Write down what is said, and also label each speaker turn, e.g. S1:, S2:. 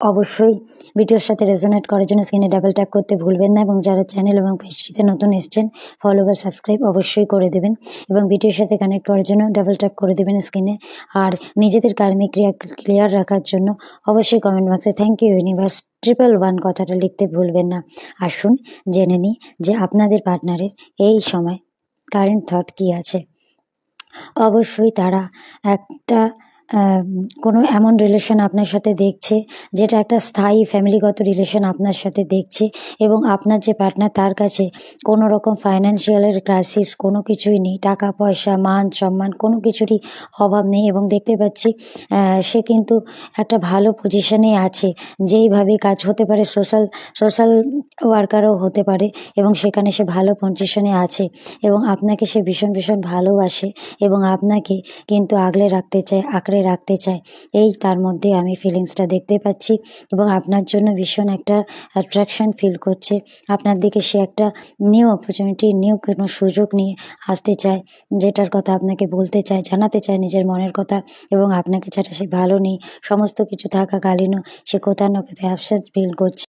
S1: অবশ্যই ভিডিওর সাথে রেজোনেট করার জন্য স্ক্রিনে ডাবল ট্যাপ করতে ভুলবেন না এবং যারা চ্যানেল এবং পেজটিতে নতুন এসেছেন ফলো বা সাবস্ক্রাইব অবশ্যই করে দেবেন এবং ভিডিওর সাথে কানেক্ট করার জন্য ডাবল ট্যাপ করে দেবেন স্ক্রিনে। আর নিজেদের কার্মিক ক্রিয়া ক্লিয়ার রাখার জন্য অবশ্যই কমেন্ট বক্সে থ্যাংক ইউ ইউনিভার্স 111 কথাটা লিখতে ভুলবেন না। আসুন জেনে নিই যে আপনাদের পার্টনারের এই সময় কারেন্ট থট কী আছে। অবশ্যই তারা একটা কোনো এমন রিলেশন আপনার সাথে দেখছে যেটা একটা স্থায়ী ফ্যামিলিগত রিলেশন আপনার সাথে দেখছে এবং আপনার যে পার্টনার তার কাছে কোনো রকম ফাইন্যান্সিয়ালের ক্রাইসিস কোনো কিছুই নেই, টাকা পয়সা মান সম্মান কোনো কিছুরই অভাব নেই এবং দেখতে পাচ্ছি সে কিন্তু একটা ভালো পজিশনে আছে। যেইভাবে কাজ হতে পারে সোশ্যাল ওয়ার্কারও হতে পারে এবং সেখানে সে ভালো পজিশনে আছে এবং আপনাকে সে ভীষণ ভীষণ ভালোবাসে এবং আপনাকে কিন্তু আগলে রাখতে চায়, আঁকড়ে রাখতে চায়। এই তার মধ্যে আমি ফিলিংসটা দেখতে পাচ্ছি এবং আপনার জন্য ভীষণ একটা অ্যাট্রাকশন ফিল করছে। আপনার দিকে সে একটা নিউ অপরচুনিটি, নিউ কোনো সুযোগ নিয়ে আসতে চায়, যেটার কথা আপনাকে বলতে চায়, জানাতে চায় নিজের মনের কথা এবং আপনাকে ছাড়া সে ভালো নেই। সমস্ত কিছু থাকাকালীনও সে কোথাও না কোথাও অ্যাবসেন্ট ফিল করছে।